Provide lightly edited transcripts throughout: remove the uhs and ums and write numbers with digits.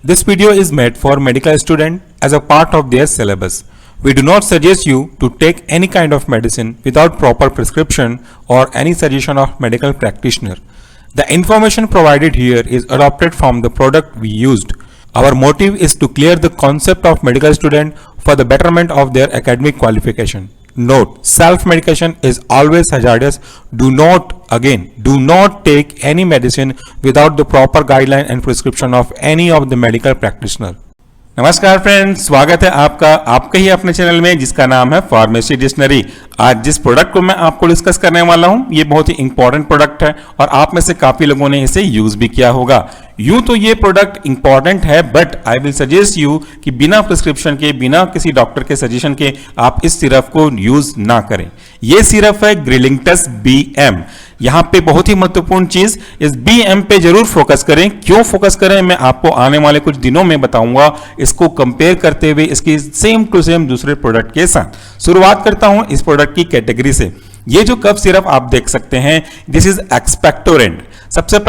This video is made for medical students as a part of their syllabus. We do not suggest you to take any kind of medicine without proper prescription or any suggestion of medical practitioner. The information provided here is adopted from the product we used. Our motive is to clear the concept of medical student for the betterment of their academic qualification. Note, self-medication is always hazardous. Do not take any medicine without the proper guideline and prescription of any of the medical practitioner. नमस्कार friends, स्वागत है आपका आपके ही अपने channel में जिसका नाम है फार्मेसी डिक्शनरी। आज जिस प्रोडक्ट को मैं आपको डिस्कस करने वाला हूं ये बहुत ही इंपॉर्टेंट प्रोडक्ट है और आप में से काफी लोगों ने इसे यूज भी किया होगा। यूं तो ये प्रोडक्ट इंपॉर्टेंट है but I will suggest you कि बिना प्रिस्क्रिप्शन के, बिना किसी डॉक्टर के सजेशन के आप इस सिरप को यूज ना करें। ये सिरप है ग्रिलिंगटस BM। यहां पे बहुत ही महत्वपूर्ण चीज, इस BM पे जरूर फोकस करें। क्यों फोकस करें मैं आपको आने वाले कुछ दिनों में बताऊंगा, इसको कंपेयर करते हुए इसकी सेम टू सेम दूसरे प्रोडक्ट के साथ। शुरुआत करता हूं इस प्रोडक्ट की कैटेगरी से। ये जो कफ सिरप आप देख सकते हैं, दिस इज एक्सपेक्टोरेंट। सबसे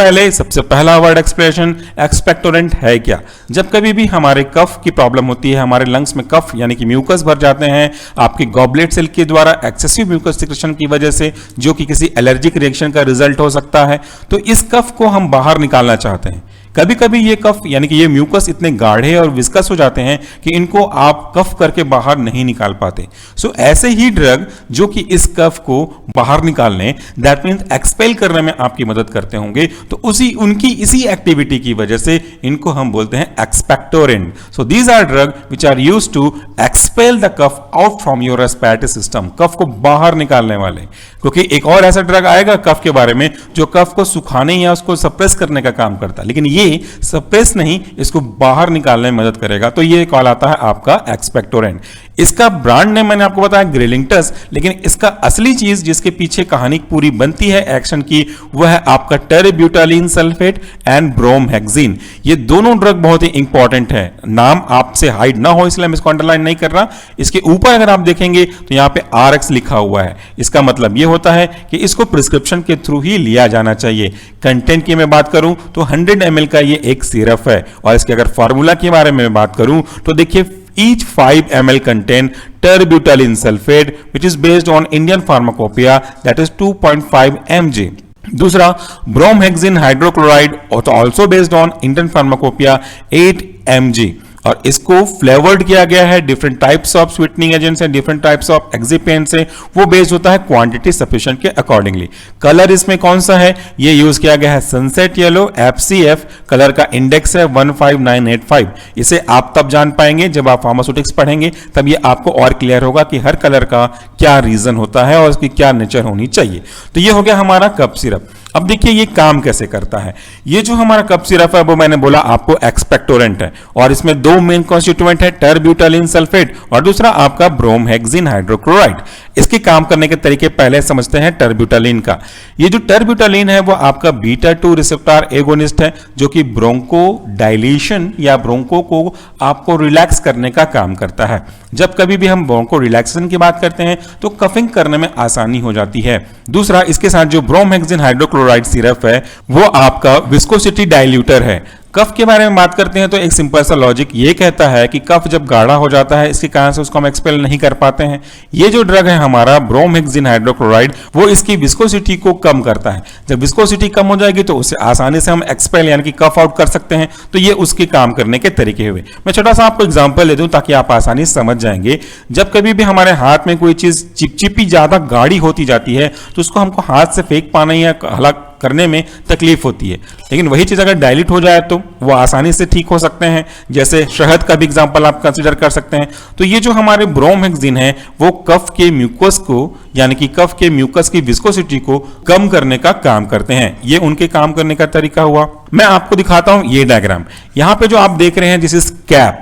पहला वर्ड एक्सप्रेशन, एक्सपेक्टोरेंट है क्या? जब कभी भी हमारे कफ की प्रॉब्लम होती है, हमारे लंग्स में कफ यानी कि म्यूकस भर जाते हैं आपकी गॉबलेट सेल के द्वारा एक्सेसिव म्यूकस सिक्रेशन की वजह से, जो कि किसी एलर्जिक रिएक्शन का रिजल्ट हो सकता है, तो इस कफ को हम बाहर निकालना चाहते हैं। कभी कभी ये कफ यानी कि ये म्यूकस इतने गाढ़े और विस्कस हो जाते हैं कि इनको आप कफ करके बाहर नहीं निकाल पाते। सो ऐसे ही ड्रग जो कि इस कफ को बाहर निकालने, दैट मीन्स एक्सपेल करने में आपकी मदद करते होंगे, तो उनकी इसी एक्टिविटी की वजह से इनको हम बोलते हैं expectorant. So these are drug which are used to expel the cough out from your respiratory system, कफ को बाहर निकालने वाले। क्योंकि एक और ऐसा ड्रग आएगा कफ के बारे में जो कफ को सुखाने या उसको सप्रेस करने का काम करता है, लेकिन ये सप्रेस नहीं, इसको बाहर निकालने में मदद करेगा। तो ये कहलाता है आपका एक्सपेक्टोरेंट। इसका ब्रांड नेम मैंने आपको बताया ग्रिलिंगटस, लेकिन इसका असली चीज जिसके पीछे कहानी पूरी बनती है एक्शन की, वह है आपका टेरब्यूटालिन सल्फेट एंड ब्रोमहेक्सिन। ये दोनों ड्रग बहुत ही इंपॉर्टेंट है। नाम आपसे हाइड ना हो इसलिए मैं इसको अंडरलाइन नहीं कर रहा। इसके ऊपर अगर आप देखेंगे तो यहां पे RX लिखा हुआ है। इसका मतलब यह होता है कि इसको प्रिस्क्रिप्शन के थ्रू ही लिया जाना चाहिए। कंटेंट की मैं बात करूं तो 100 ml का ये एक सिरप है और इसके अगर फॉर्मूला के बारे में बात करूं तो देखिए, each 5 ml contain terbutaline sulfate which is based on Indian pharmacopoeia that is 2.5 mg. दूसरा bromhexine hydrochloride also based on Indian pharmacopoeia 8 mg और इसको फ्लेवर्ड किया गया है different types of sweetening agents से, डिफरेंट टाइप्स ऑफ एक्सिपिएंट से। वो based होता है क्वांटिटी सफिशिएंट के अकॉर्डिंगली। कलर इसमें कौन सा है? ये यूज किया गया है सनसेट येलो FCF। कलर का इंडेक्स है 15985। इसे आप तब जान पाएंगे जब आप फार्मास्यूटिक्स पढ़ेंगे, तब ये आपको और क्लियर होगा कि हर कलर का क्या रीजन होता है और उसकी क्या नेचर होनी चाहिए। तो ये हो गया हमारा कफ सिरप। अब देखिए ये काम कैसे करता है। ये जो हमारा कफ सिरप है वो मैंने बोला आपको एक्सपेक्टोरेंट है और इसमें दो मेन कॉन्स्टिट्यूएंट है, टेरब्यूटालिन सल्फेट और दूसरा आपका ब्रोमहेक्सिन हाइड्रोक्लोराइड। इसके काम करने के तरीके पहले समझते हैं टेरब्यूटालिन का। ये जो टेरब्यूटालिन है वो आपका β2 रिसेप्टर एगोनिस्ट है जो कि ब्रोंको डायलेशन या ब्रोंको को आपको रिलैक्स करने का काम करता है। जब कभी भी हम ब्रोंको रिलैक्सेशन की बात करते हैं तो कफिंग करने में आसानी हो जाती है। दूसरा, इसके साथ जो ब्रोमहेक्सिन हाइड्रोक्लोराइड सिरप है वो आपका विस्कोसिटी डाइल्यूटर है। कफ के बारे में बात करते हैं तो एक सिंपल सा लॉजिक ये कहता है कि कफ जब गाढ़ा हो जाता है इसके कारण से उसको हम एक्सपेल नहीं कर पाते हैं। ये जो ड्रग है हमारा ब्रोमहेक्सिन हाइड्रोक्लोराइड, वो इसकी विस्कोसिटी को कम करता है। जब विस्कोसिटी कम हो जाएगी तो उससे आसानी से हम एक्सपेल यानी कि कफ आउट कर सकते हैं। तो ये उसके काम करने के तरीके हुए। मैं छोटा सा आपको एग्जांपल दे दूं ताकि आप आसानी से समझ जाएंगे। जब कभी भी हमारे हाथ में कोई चीज चिपचिपी ज्यादा गाढ़ी होती जाती है तो उसको हमको हाथ से फेंक पाना या हला करने में तकलीफ होती है, लेकिन वही चीज अगर डाइल्यूट हो जाए तो वो आसानी से ठीक हो सकते हैं। जैसे शहद का भी एग्जांपल आप कंसीडर कर सकते हैं। तो ये जो हमारे ब्रोमहेक्सिन है वो कफ के म्यूकस को यानी कि कफ के म्यूकस की विस्कोसिटी को कम करने का काम करते हैं। ये उनके काम करने का तरीका हुआ। मैं आपको दिखाता हूं ये डायग्राम। यहां पे जो आप देख रहे हैं दिस इज कैप।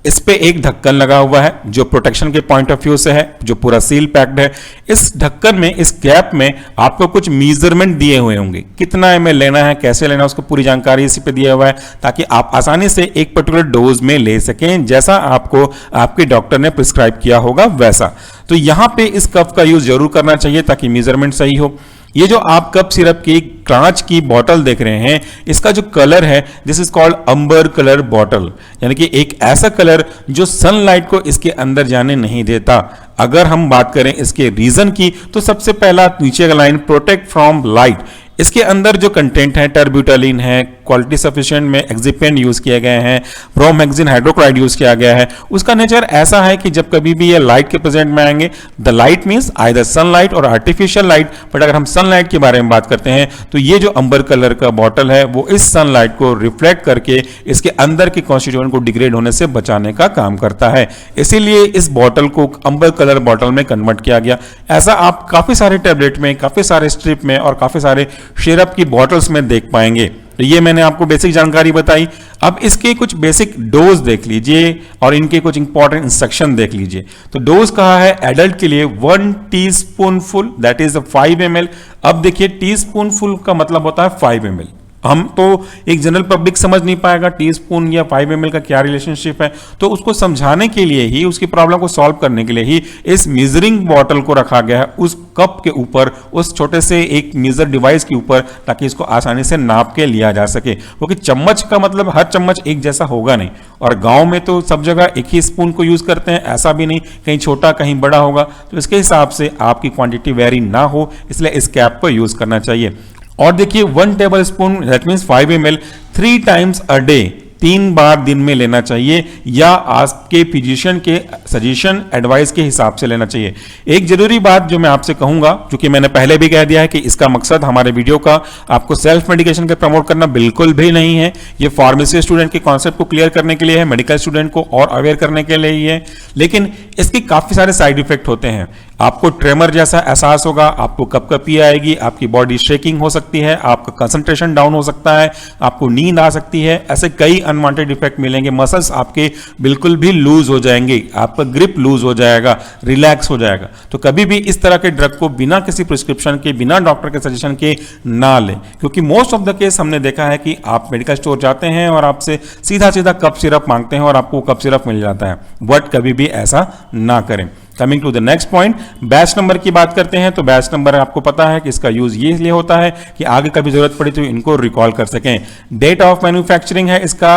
इस पे एक ढक्कन लगा हुआ है जो प्रोटेक्शन के पॉइंट ऑफ व्यू से है, जो पूरा सील पैक्ड है। इस ढक्कन में, इस कैप में आपको कुछ मेजरमेंट दिए हुए होंगे, कितना ml लेना है, कैसे लेना है, उसको पूरी जानकारी इसी पे दिया हुआ है ताकि आप आसानी से एक पर्टिकुलर डोज में ले सकें जैसा आपको आपके डॉक्टर ने प्रिस्क्राइब किया होगा वैसा। तो यहां पे इस कप का यूज जरूर करना चाहिए ताकि मेजरमेंट सही हो। ये जो आप कप सिरप की कांच की बोतल देख रहे हैं, इसका जो कलर है this is called amber colour bottle, यानी कि एक ऐसा कलर जो सनलाइट को इसके अंदर जाने नहीं देता। अगर हम बात करें इसके रीजन की तो सबसे पहला नीचे का लाइन प्रोटेक्ट फ्रॉम लाइट। इसके अंदर जो कंटेंट है टर्ब्यूटालिन है, क्वालिटी सफिशिएंट में एक्सिपेंट यूज किए गए हैं, ब्रोमहेक्सिन हाइड्रोक्साइड यूज किया गया है। उसका नेचर ऐसा है कि जब कभी भी ये लाइट के प्रेजेंट में आएंगे, the light means either sunlight और आर्टिफिशियल लाइट, बट अगर हम सनलाइट के बारे में बात करते हैं तो ये जो अंबर कलर का बॉटल है वो इस सनलाइट को रिफ्लेक्ट करके इसके अंदर के कॉन्स्टिट्यूएंट को डिग्रेड होने से बचाने का काम करता है। इसीलिए इस बॉटल को अंबर कलर बॉटल में कन्वर्ट किया गया। ऐसा आप काफी सारे टैबलेट में, काफी सारे स्ट्रिप में और काफी सारे सिरप की बॉटल्स में देख पाएंगे। तो ये मैंने आपको बेसिक जानकारी बताई। अब इसके कुछ बेसिक डोज देख लीजिए और इनके कुछ इंपॉर्टेंट इंस्ट्रक्शन देख लीजिए। तो डोज कहा है एडल्ट के लिए 1 टीस्पूनफुल, दैट इज 5 ml। अब देखिए टीस्पूनफुल का मतलब होता है 5 ml। हम तो एक जनरल पब्लिक समझ नहीं पाएगा टीस्पून या 5 ml का क्या रिलेशनशिप है, तो उसको समझाने के लिए ही, उसकी प्रॉब्लम को सॉल्व करने के लिए ही इस मेजरिंग बॉटल को रखा गया है उस कप के ऊपर, उस छोटे से एक मेजर डिवाइस के ऊपर, ताकि इसको आसानी से नाप के लिया जा सके। क्योंकि चम्मच का मतलब हर चम्मच एक जैसा होगा नहीं, और गांव में तो सब जगह एक ही स्पून को यूज करते हैं, ऐसा भी नहीं कहीं छोटा कहीं बड़ा होगा। तो इसके हिसाब से आपकी क्वांटिटी वेरी ना हो, इसलिए इस कैप को यूज करना चाहिए। और देखिए 1 table spoon that means 5 ml 3 times a day, 3 बार दिन में लेना चाहिए, या आपके फिजिशियन के सजेशन एडवाइस के हिसाब से लेना चाहिए। एक जरूरी बात जो मैं आपसे कहूंगा, क्योंकि मैंने पहले भी कह दिया है कि इसका मकसद हमारे वीडियो का आपको सेल्फ मेडिकेशन के प्रमोट करना बिल्कुल भी नहीं है। ये फार्मेसी स्टूडेंट के कॉन्सेप्ट को क्लियर करने के लिए है, मेडिकल स्टूडेंट को और अवेयर करने के लिए ही है। लेकिन इसके काफी सारे साइड इफेक्ट होते हैं। आपको ट्रेमर जैसा एहसास होगा, आपको कपकपी आएगी, आपकी बॉडी शेकिंग हो सकती है, आपका कंसंट्रेशन डाउन हो सकता है, आपको नींद आ सकती है। ऐसे कई अनवांटेड इफेक्ट मिलेंगे। मसल्स आपके बिल्कुल भी लूज हो जाएंगे, आपका ग्रिप लूज हो जाएगा, रिलैक्स हो जाएगा। तो कभी भी इस तरह के ड्रग को बिना किसी प्रिस्क्रिप्शन के, बिना डॉक्टर के सजेशन के ना लें, क्योंकि मोस्ट ऑफ द केस हमने देखा है कि आप मेडिकल स्टोर जाते हैं और आपसे सीधा सीधा कप सिरप मांगते हैं और आपको कप सिरप मिल जाता है। बट कभी भी ऐसा ना करें। Coming to the next point, batch number की बात करते हैं। तो बैच नंबर आपको पता है कि इसका यूज ये इसलिए होता है कि आगे कभी जरूरत पड़ी तो इनको रिकॉल कर सकें। डेट ऑफ मैन्युफैक्चरिंग है इसका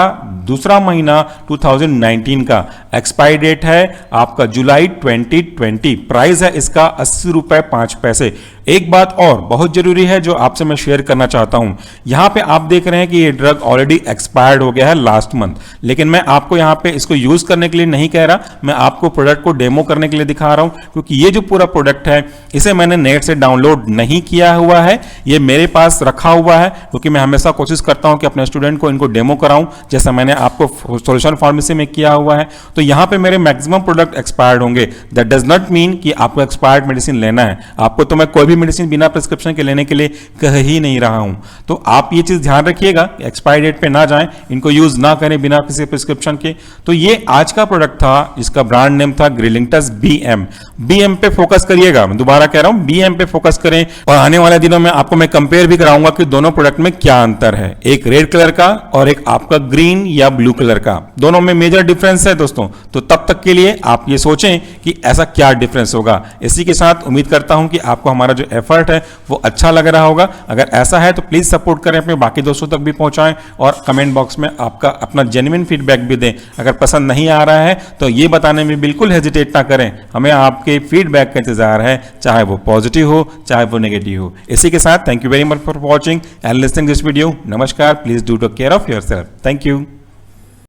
2 महीना 2019 का। एक्सपायरी डेट है आपका जुलाई 2020। प्राइस है इसका 80 रुपए 5 पैसे। एक बात और बहुत जरूरी है जो आपसे मैं शेयर करना चाहता हूं, यहां पे आप देख रहे हैं कि ये ड्रग ऑलरेडी एक्सपायर्ड हो गया है लास्ट मंथ, लेकिन मैं आपको यहां पे इसको यूज करने के लिए नहीं कह रहा, मैं आपको प्रोडक्ट को डेमो करने के लिए दिखा रहा हूं। क्योंकि ये जो पूरा प्रोडक्ट है इसे मैंने नेट से डाउनलोड नहीं किया हुआ है, ये मेरे पास रखा हुआ है, क्योंकि मैं हमेशा कोशिश करता हूं कि अपने स्टूडेंट को इनको डेमो कराऊं, जैसा मैंने आपको सॉल्यूशन फार्मेसी में किया हुआ है। तो यहां पे मेरे मैक्सिमम प्रोडक्ट एक्सपायर्ड होंगे। दैट डज नॉट मीन कि आपको एक्सपायर्ड मेडिसिन लेना है। आपको तो मैं कोई भी मेडिसिन बिना प्रिस्क्रिप्शन के लेने के लिए कह ही नहीं रहा हूं। तो आप ये चीज ध्यान रखिएगा, एक्सपायरी डेट पे ना जाएं, इनको यूज ना करें बिना किसी प्रिस्क्रिप्शन के। तो ये आज का प्रोडक्ट था, जिसका ब्रांड नेम था ग्रिलिंगटस BM। BM पे फोकस करिएगा, मैं दोबारा कह रहा हूं BM पे फोकस करें। और आने वाले दिनों में आपको मैं कंपेयर भी कराऊंगा कि दोनों प्रोडक्ट में क्या अंतर है, एक रेड कलर का और एक आपका ग्रीन या ब्लू कलर का। दोनों में मेजर डिफरेंस है दोस्तों। तो तब तक के लिए आप ये सोचें कि ऐसा क्या डिफरेंस होगा। इसी के साथ उम्मीद करता हूं कि आपको हमारा जो एफर्ट है वो अच्छा लग रहा होगा। अगर ऐसा है तो प्लीज सपोर्ट करें, अपने बाकी दोस्तों तक भी पहुंचाएं और कमेंट बॉक्स में आपका अपना जेन्युइन फीडबैक भी दें। अगर पसंद नहीं आ रहा है तो ये बताने में बिल्कुल हेजिटेट ना करें, हमें आपके फीडबैक का इंतजार है, चाहे वो पॉजिटिव हो चाहे वो नेगेटिव हो। इसी के साथ thank you very much for watching and listening this video. नमस्कार, please do take care of yourself. Thank you.